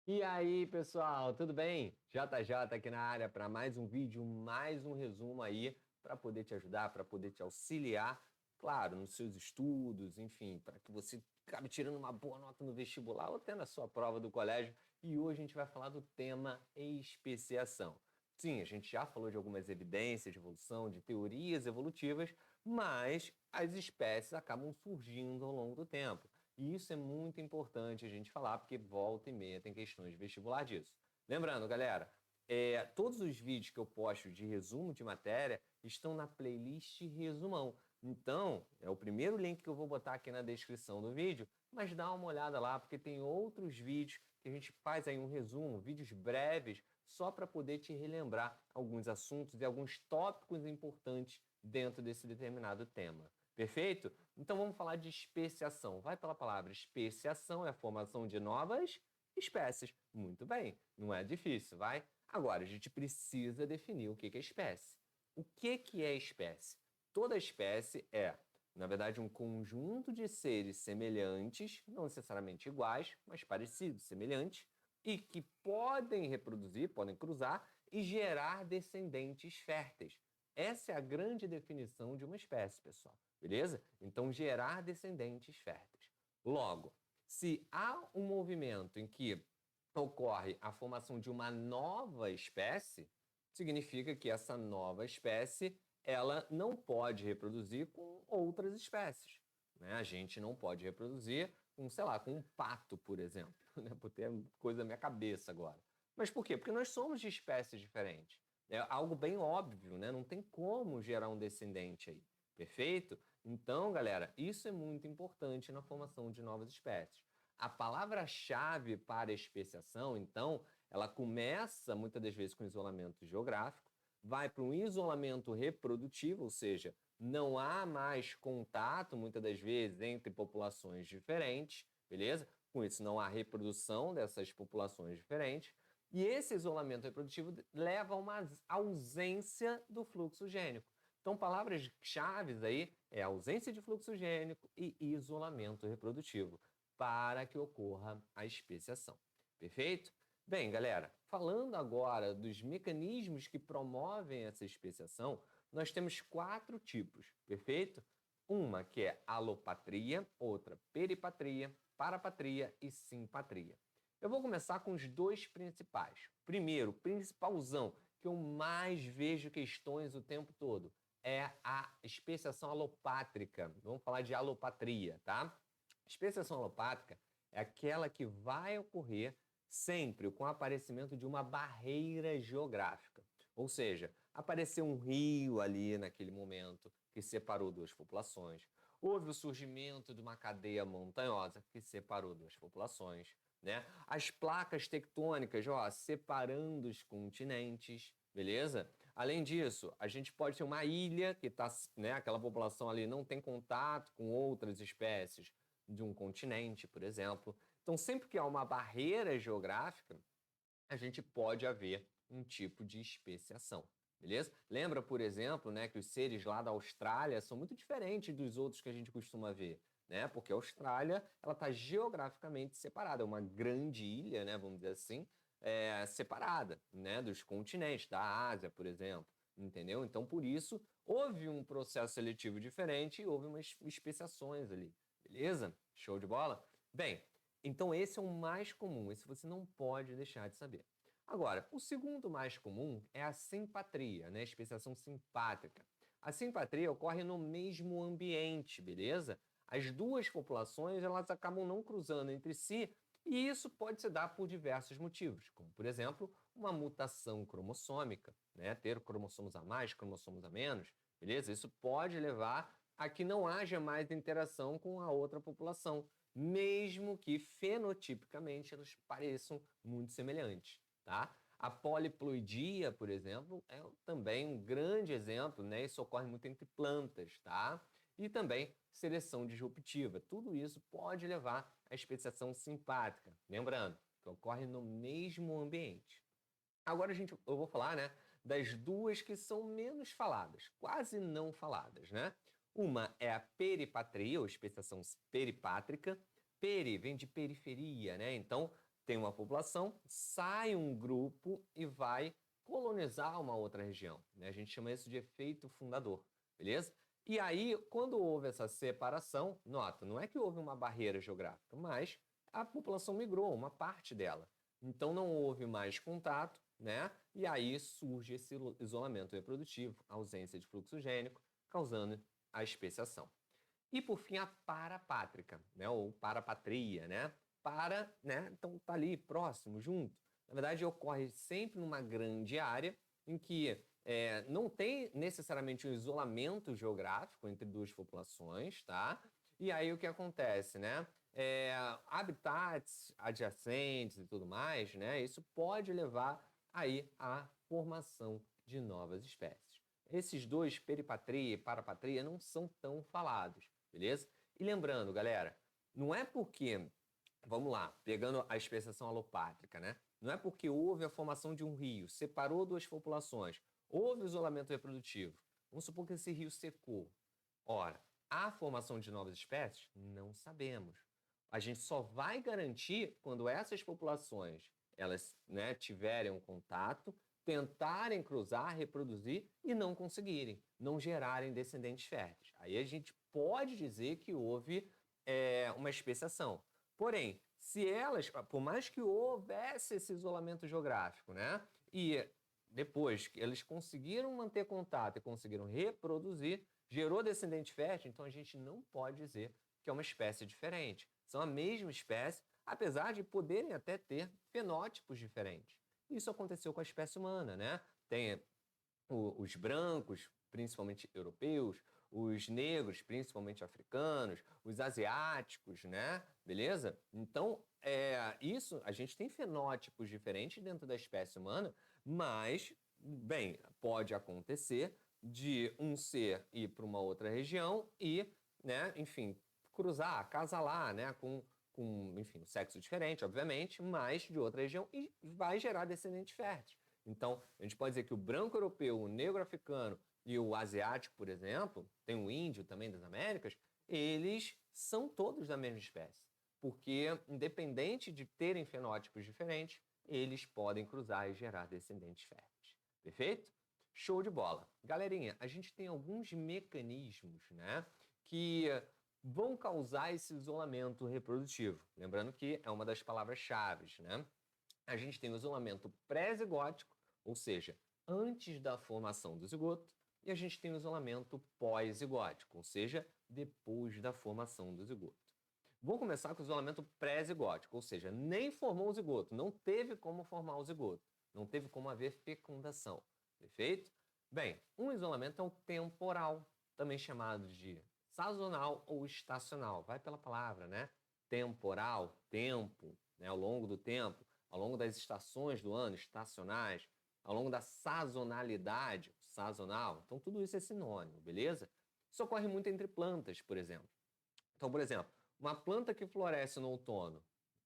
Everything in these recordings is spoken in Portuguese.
E aí, pessoal, tudo bem? JJ aqui na área para mais um vídeo, mais um resumo aí para poder te ajudar, para poder te auxiliar, claro, nos seus estudos, enfim, para que você acabe tirando uma boa nota no vestibular ou tendo a sua prova do colégio. E hoje a gente vai falar do tema especiação. Sim, a gente já falou de algumas evidências de evolução, de teorias evolutivas, mas as espécies acabam surgindo ao longo do tempo. E isso é muito importante a gente falar, porque volta e meia tem questões de vestibular disso. Lembrando, galera, todos os vídeos que eu posto de resumo de matéria estão na playlist Resumão. Então, é o primeiro link que eu vou botar aqui na descrição do vídeo, mas dá uma olhada lá, porque tem outros vídeos que a gente faz aí um resumo, vídeos breves, só para poder te relembrar alguns assuntos e alguns tópicos importantes dentro desse determinado tema. Perfeito? Então vamos falar de especiação. Vai pela palavra. Especiação é a formação de novas espécies. Muito bem, não é difícil, vai? Agora, a gente precisa definir o que é espécie. O que é espécie? Toda espécie é, na verdade, um conjunto de seres semelhantes, não necessariamente iguais, mas parecidos, semelhantes, e que podem reproduzir, podem cruzar e gerar descendentes férteis. Essa é a grande definição de uma espécie, pessoal. Beleza? Então, gerar descendentes férteis. Logo, se há um movimento em que ocorre a formação de uma nova espécie, significa que essa nova espécie ela não pode reproduzir com outras espécies. Né? A gente não pode reproduzir com, sei lá, com um pato, por exemplo. Né? Por ter coisa na minha cabeça agora. Mas por quê? Porque nós somos de espécies diferentes. É algo bem óbvio, né? Não tem como gerar um descendente aí. Perfeito? Então, galera, isso é muito importante na formação de novas espécies. A palavra-chave para especiação, então, ela começa muitas das vezes com isolamento geográfico, vai para um isolamento reprodutivo, ou seja, não há mais contato, muitas das vezes, entre populações diferentes, beleza? Com isso, não há reprodução dessas populações diferentes. E esse isolamento reprodutivo leva a uma ausência do fluxo gênico. Então, palavras-chave aí é ausência de fluxo gênico e isolamento reprodutivo para que ocorra a especiação. Perfeito? Bem, galera, falando agora dos mecanismos que promovem essa especiação, nós temos 4 tipos, perfeito? Uma que é alopatria, outra peripatria, parapatria e simpatria. Eu vou começar com os dois principais. Primeiro, principalzão, que eu mais vejo questões o tempo todo, é a especiação alopátrica. Vamos falar de alopatria, tá? Especiação alopátrica é aquela que vai ocorrer sempre com o aparecimento de uma barreira geográfica. Ou seja, apareceu um rio ali naquele momento que separou duas populações. Houve o surgimento de uma cadeia montanhosa que separou duas populações. Né? As placas tectônicas, ó, separando os continentes, beleza? Além disso, a gente pode ter uma ilha que tá, né, aquela população ali não tem contato com outras espécies de um continente, por exemplo. Então, sempre que há uma barreira geográfica, a gente pode haver um tipo de especiação, beleza? Lembra, por exemplo, né, que os seres lá da Austrália são muito diferentes dos outros que a gente costuma ver, né? Porque a Austrália, ela está geograficamente separada, é uma grande ilha, né, vamos dizer assim, separada, né, dos continentes, da Ásia, por exemplo, entendeu? Então, por isso, houve um processo seletivo diferente e houve umas especiações ali, beleza? Show de bola? Bem, então esse é o mais comum, esse você não pode deixar de saber. Agora, o segundo mais comum é a simpatria, né? A especiação simpátrica. A simpatria ocorre no mesmo ambiente, beleza? As duas populações elas acabam não cruzando entre si e isso pode se dar por diversos motivos, como por exemplo, uma mutação cromossômica, né? Ter cromossomos a mais, cromossomos a menos, beleza? Isso pode levar a que não haja mais interação com a outra população, mesmo que fenotipicamente elas pareçam muito semelhantes, tá? A poliploidia, por exemplo, é também um grande exemplo, né? Isso ocorre muito entre plantas, tá? E também seleção disruptiva. Tudo isso pode levar à especiação simpátrica. Lembrando que ocorre no mesmo ambiente. Agora eu vou falar, né, das duas que são menos faladas, quase não faladas, né? Uma é a peripatria, ou especiação peripátrica. Peri vem de periferia, né? Então, tem uma população, sai um grupo e vai colonizar uma outra região, né? A gente chama isso de efeito fundador, beleza? E aí, quando houve essa separação, nota, não é que houve uma barreira geográfica, mas a população migrou, uma parte dela. Então não houve mais contato, né? E aí surge esse isolamento reprodutivo, ausência de fluxo gênico, causando a especiação. E por fim, a parapátrica, né? Ou parapatria, né? Para, né? Então tá ali próximo, junto. Na verdade, ocorre sempre numa grande área em que não tem necessariamente um isolamento geográfico entre duas populações, tá? E aí o que acontece, né? Habitats adjacentes e tudo mais, né? Isso pode levar aí à formação de novas espécies. Esses dois, peripatria e parapatria, não são tão falados, beleza? E lembrando, galera, não é porque, vamos lá, pegando a especiação alopátrica, né? Não é porque houve a formação de um rio, separou duas populações, houve isolamento reprodutivo. Vamos supor que esse rio secou. Ora, a formação de novas espécies? Não sabemos. A gente só vai garantir quando essas populações elas, né, tiverem um contato, tentarem cruzar, reproduzir e não conseguirem, não gerarem descendentes férteis. Aí a gente pode dizer que houve uma especiação. Porém, se elas, por mais que houvesse esse isolamento geográfico, né, e depois que eles conseguiram manter contato e conseguiram reproduzir, gerou descendente fértil, então a gente não pode dizer que é uma espécie diferente. São a mesma espécie, apesar de poderem até ter fenótipos diferentes. Isso aconteceu com a espécie humana, né? Tem os brancos, principalmente europeus, os negros, principalmente africanos, os asiáticos, né? Beleza? Então, isso, a gente tem fenótipos diferentes dentro da espécie humana, mas, bem, pode acontecer de um ser ir para uma outra região e, né, enfim, cruzar, acasalar, né, com enfim, sexo diferente, obviamente, mas de outra região e vai gerar descendentes férteis. Então, a gente pode dizer que o branco europeu, o negro africano e o asiático, por exemplo, tem o índio também das Américas, eles são todos da mesma espécie. Porque, independente de terem fenótipos diferentes, eles podem cruzar e gerar descendentes férteis. Perfeito? Show de bola. Galerinha, a gente tem alguns mecanismos, né, que vão causar esse isolamento reprodutivo. Lembrando que é uma das palavras-chave, né? A gente tem o isolamento pré-zigótico, ou seja, antes da formação do zigoto, e a gente tem o isolamento pós-zigótico, ou seja, depois da formação do zigoto. Vou começar com o isolamento pré-zigótico, ou seja, nem formou o zigoto, não teve como formar o zigoto, não teve como haver fecundação. Perfeito? Bem, um isolamento é o temporal, também chamado de sazonal ou estacional. Vai pela palavra, né? Temporal, tempo, né? Ao longo do tempo, ao longo das estações do ano, estacionais, ao longo da sazonalidade, sazonal. Então, tudo isso é sinônimo, beleza? Isso ocorre muito entre plantas, por exemplo. Então, por exemplo, uma planta que floresce no outono,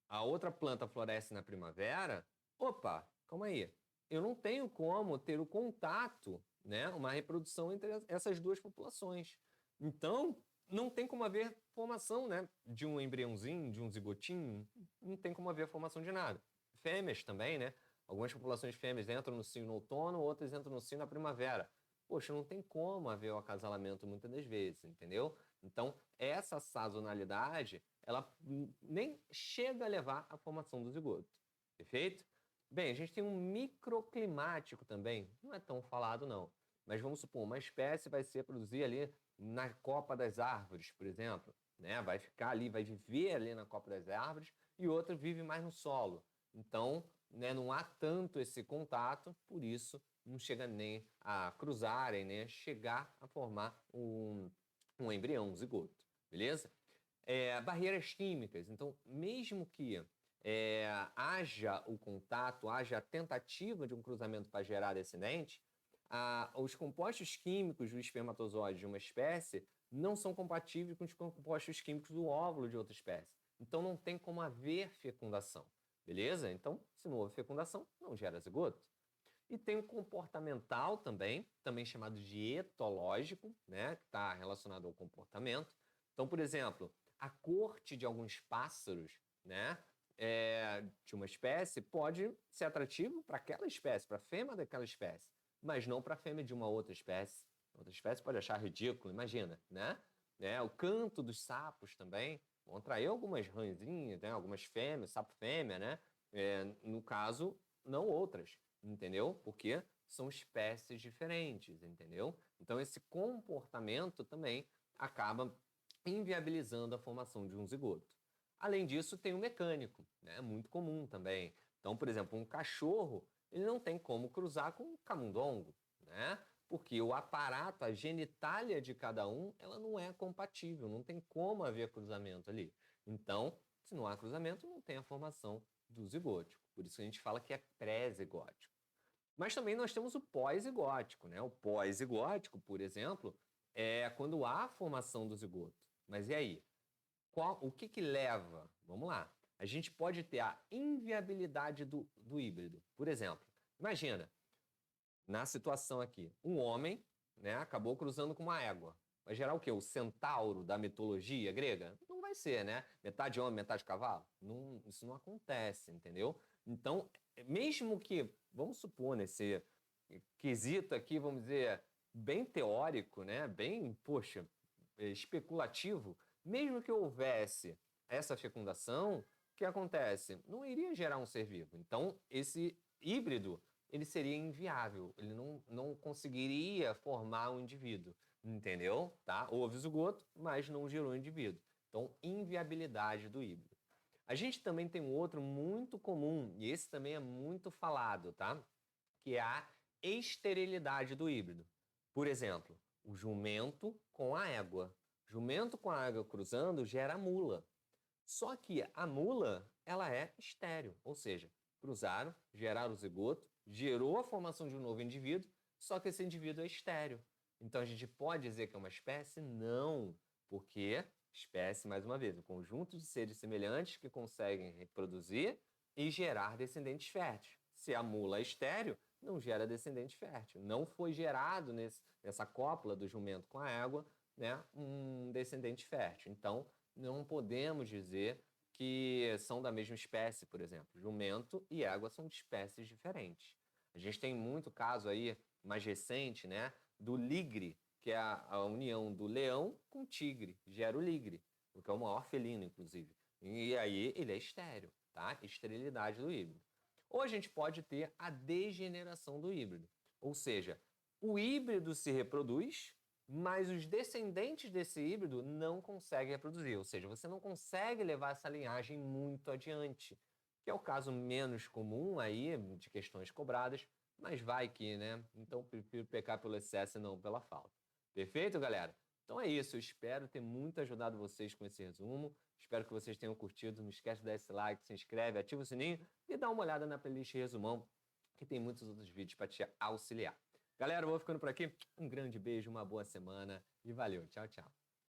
a outra planta floresce na primavera, opa, calma aí. Eu não tenho como ter o contato, né, uma reprodução entre essas duas populações. Então, não tem como haver formação, né, de um embriãozinho, de um zigotinho, não tem como haver formação de nada. Fêmeas também, né? Algumas populações fêmeas entram no cio no outono, outras entram no cio na primavera. Poxa, não tem como haver o acasalamento muitas das vezes, entendeu? Então, essa sazonalidade, ela nem chega a levar à formação do zigoto. Perfeito? Bem, a gente tem um microclimático também. Não é tão falado, não. Mas vamos supor, uma espécie vai se reproduzir ali na copa das árvores, por exemplo. Né? Vai ficar ali, vai viver ali na copa das árvores, e outra vive mais no solo. Então, né, não há tanto esse contato, por isso não chega nem a cruzarem, nem a chegar a formar um embrião, um zigoto, beleza? Barreiras químicas. Então, mesmo que haja o contato, haja a tentativa de um cruzamento para gerar descendente, os compostos químicos do espermatozoide de uma espécie não são compatíveis com os compostos químicos do óvulo de outra espécie. Então, não tem como haver fecundação, beleza? Então, se não houve fecundação, não gera zigoto. E tem o comportamental também chamado de etológico, né, que está relacionado ao comportamento. Então, por exemplo, a corte de alguns pássaros, né, de uma espécie pode ser atrativo para aquela espécie, para a fêmea daquela espécie, mas não para a fêmea de uma outra espécie. Outra espécie pode achar ridículo, imagina, né? O canto dos sapos também vão atrair algumas rãzinhas, né? Algumas fêmeas, sapo fêmea, né? No caso, não outras, entendeu? Porque são espécies diferentes, entendeu? Então, esse comportamento também acaba inviabilizando a formação de um zigoto. Além disso, tem o mecânico, né? Muito comum também. Então, por exemplo, um cachorro, ele não tem como cruzar com um camundongo, né? Porque o aparato, a genitália de cada um, ela não é compatível, não tem como haver cruzamento ali. Então, se não há cruzamento, não tem a formação do zigótico. Por isso que a gente fala que é pré-zigótico. Mas também nós temos o pós-zigótico, né? O pós-zigótico, por exemplo, é quando há a formação do zigoto. Mas e aí? O que leva? Vamos lá. A gente pode ter a inviabilidade do híbrido. Por exemplo, imagina, na situação aqui, um homem, né, acabou cruzando com uma égua. Vai gerar o quê? O centauro da mitologia grega? Não vai ser, né? Metade homem, metade cavalo? Não, isso não acontece, entendeu? Então, mesmo que, vamos supor, nesse quesito aqui, vamos dizer, bem teórico, né? Bem, poxa, especulativo, mesmo que houvesse essa fecundação, o que acontece? Não iria gerar um ser vivo. Então, esse híbrido ele seria inviável, ele não conseguiria formar um indivíduo, entendeu? Tá? Houve zigoto, mas não gerou indivíduo. Então, inviabilidade do híbrido. A gente também tem um outro muito comum, e esse também é muito falado, tá? Que é a esterilidade do híbrido. Por exemplo, o jumento com a égua. Jumento com a égua cruzando gera mula. Só que a mula, ela é estéril, ou seja, cruzaram, geraram o zigoto, gerou a formação de um novo indivíduo, só que esse indivíduo é estéril. Então a gente pode dizer que é uma espécie? Não, porque espécie, mais uma vez, um conjunto de seres semelhantes que conseguem reproduzir e gerar descendentes férteis. Se a mula é estéril, não gera descendente fértil. Não foi gerado nessa cópula do jumento com a égua, né, um descendente fértil. Então, não podemos dizer que são da mesma espécie, por exemplo. Jumento e égua são de espécies diferentes. A gente tem muito caso aí, mais recente, né, do ligre, que é a união do leão com o tigre, gera o ligre, que é o maior felino, inclusive. E aí ele é estéril, tá? Esterilidade do híbrido. Ou a gente pode ter a degeneração do híbrido, ou seja, o híbrido se reproduz, mas os descendentes desse híbrido não conseguem reproduzir, ou seja, você não consegue levar essa linhagem muito adiante, que é o caso menos comum aí de questões cobradas, mas vai que, né? Então prefiro pecar pelo excesso e não pela falta. Perfeito, galera? Então é isso, eu espero ter muito ajudado vocês com esse resumo. Espero que vocês tenham curtido. Não esquece de dar esse like, se inscreve, ativa o sininho e dá uma olhada na playlist Resumão, que tem muitos outros vídeos para te auxiliar. Galera, eu vou ficando por aqui. Um grande beijo, uma boa semana e valeu. Tchau, tchau.